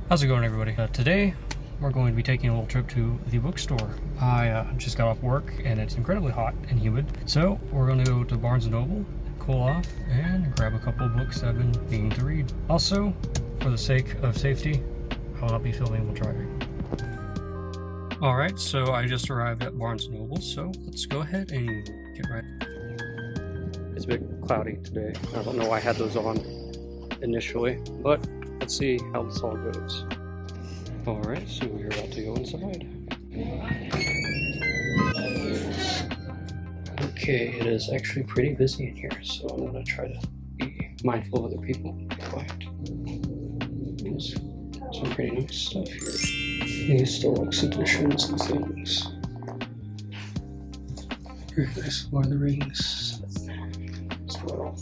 How's it going, everybody? Today we're going to be taking a little trip to the bookstore. I just got off work and it's incredibly hot and humid, so we're going to go to Barnes & Noble, cool off, and grab a couple of books I've been needing to read. Also, for the sake of safety, I will not be filming while driving. Alright, so I just arrived at Barnes & Noble, so let's go ahead and get right. It's a bit cloudy today. I don't know why I had those on initially, but let's see how this all goes. Alright, so we're about to go inside. Okay, it is actually pretty busy in here, so I'm gonna try to be mindful of other people, be quiet. There's some pretty nice stuff here. These deluxe editions and things. Very nice Lord of the Rings as well.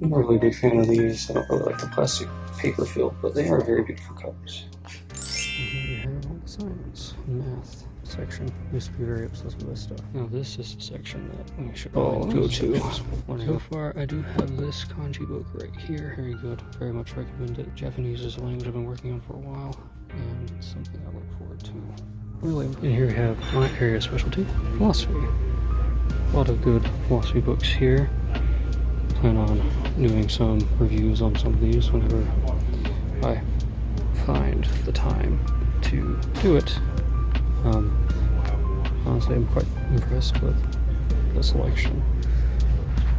I'm a really big fan of these. I don't really like the plastic paper feel, but they are very beautiful covers. And here we have all the science and math section. I used to be very obsessed with this stuff. Now this is the section that we should all go to. So far, I do have this kanji book right here. Very good. Very much recommend it. Japanese is a language I've been working on for a while, and it's something I look forward to. Really. And here we have my area of specialty, philosophy. A lot of good philosophy books here. Plan on doing some reviews on some of these whenever I find the time to do it. Honestly, I'm quite impressed with the selection,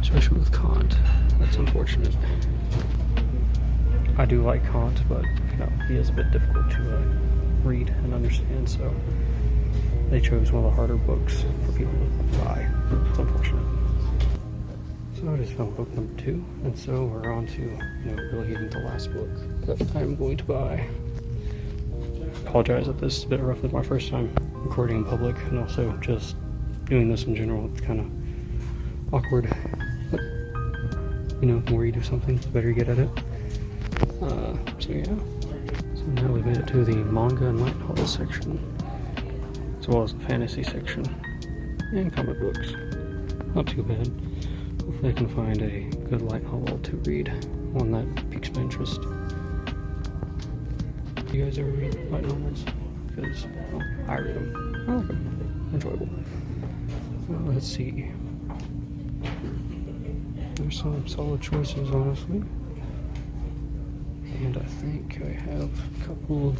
especially with Kant. That's unfortunate. I do like Kant, but you know, he is a bit difficult to read and understand, so they chose one of the harder books for people to buy. It's unfortunate. So I just found book number 2, and so we're on to, really getting the last book that I'm going to buy. Apologize if this is a bit rough with my first time recording in public, and also just doing this in general. It's kind of awkward, but the more you do something, the better you get at it. So yeah. So now we've made it to the manga and light novel section, as well as the fantasy section, and comic books. Not too bad. Hopefully I can find a good light novel to read, one that piques my interest. Do you guys ever read light novels? Because, I read them. I like them. Enjoyable. Well, let's see. There's some solid choices, honestly. And I think I have a couple of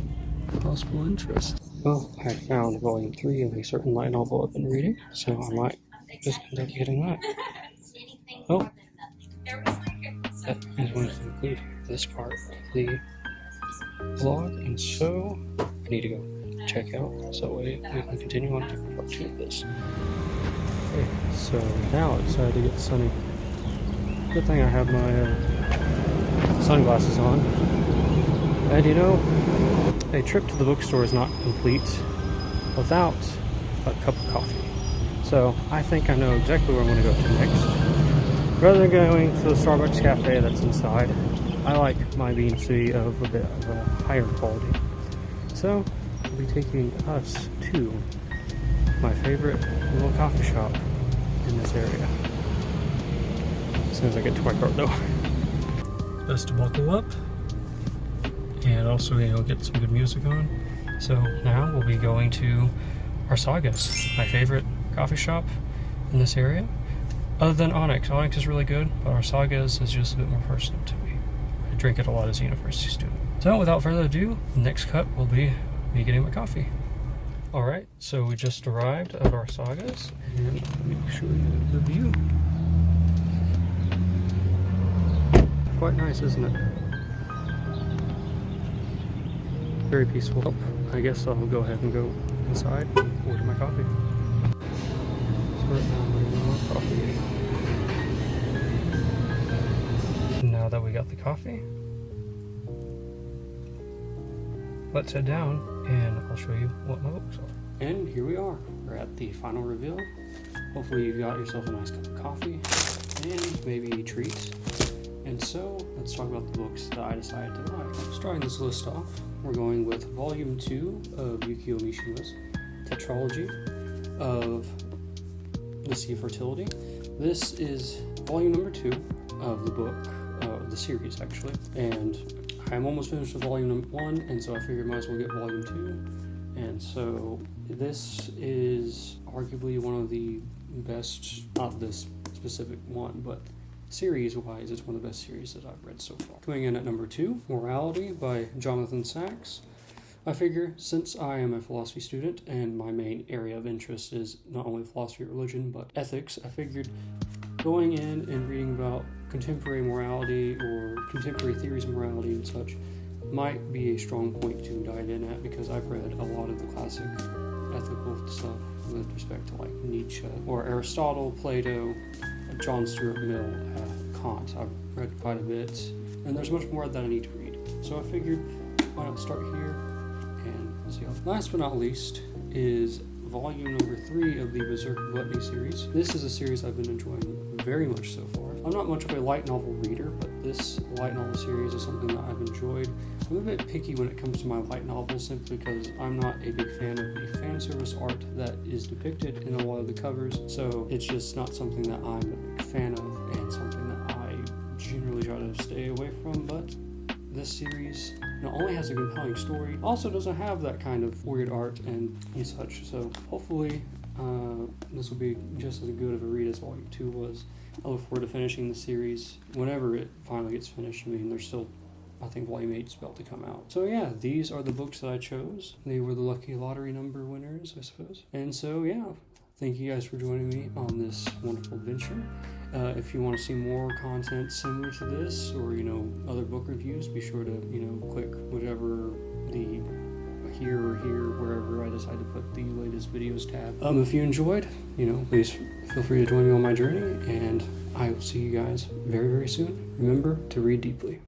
possible interests. Well, I found volume 3 of a certain light novel I've been reading, so I might just end up getting that. Oh, that is going to conclude this part of the vlog, and so I need to go check out, so that way we can continue on to part 2 of this. Okay, so now it decided to get sunny. Good thing I have my sunglasses on. And a trip to the bookstore is not complete without a cup of coffee. So I think I know exactly where I'm going to go to next. Rather than going to the Starbucks cafe that's inside, I like my beans to be of a bit of a higher quality. So I'll be taking us to my favorite little coffee shop in this area. As soon as I get to my car though. Best to buckle up and also get some good music on. So now we'll be going to Arsagas, my favorite coffee shop in this area. Other than Onyx. Onyx is really good, but Arsagas is just a bit more personal to me. I drink it a lot as a university student. So without further ado, the next cut will be me getting my coffee. Alright, so we just arrived at Arsagas, and let me show you the view. Quite nice, isn't it? Very peaceful. Oh, I guess I'll go ahead and go inside and order my coffee. So right now I'm ordering my coffee. Now that we got the coffee, let's head down and I'll show you what my books are. And here we are. We're at the final reveal. Hopefully you got yourself a nice cup of coffee and maybe treats. And so let's talk about the books that I decided to buy. Starting this list off, we're going with Volume 2 of Yukio Mishima's Tetralogy of the Sea of Fertility. This is volume number 2 of the book, the series actually, and I'm almost finished with volume 1, and so I figured I might as well get volume 2. And so this is arguably one of the best, not this specific one, but series-wise, it's one of the best series that I've read so far. Coming in at number 2, Morality by Jonathan Sacks. I figure since I am a philosophy student and my main area of interest is not only philosophy or religion, but ethics, I figured going in and reading about contemporary morality or contemporary theories of morality and such might be a strong point to dive in at, because I've read a lot of the classic ethical stuff with respect to like Nietzsche or Aristotle, Plato, John Stuart Mill, Kant. I've read quite a bit, and there's much more that I need to read. So I figured, why not start here and see how. Last but not least is volume number 3 of the Berserk Gluttony series. This is a series I've been enjoying very much so far. I'm not much of a light novel reader, but this light novel series is something that I've enjoyed. I'm a bit picky when it comes to my light novels simply because I'm not a big fan of the fan service art that is depicted in a lot of the covers, so it's just not something that I'm a big fan of and something that I generally try to stay away from. But this series not only has a compelling story, also doesn't have that kind of weird art and such, so hopefully this will be just as good of a read as Volume 2 was. I look forward to finishing the series whenever it finally gets finished. I mean, there's still, I think, Volume 8 is about to come out. So yeah, these are the books that I chose. They were the lucky lottery number winners, I suppose. And so yeah, thank you guys for joining me on this wonderful adventure. If you want to see more content similar to this, or other book reviews, be sure to click whatever the here or here, wherever I decide to put the latest videos tab. If you enjoyed, please feel free to join me on my journey, and I will see you guys very, very soon. Remember to read deeply.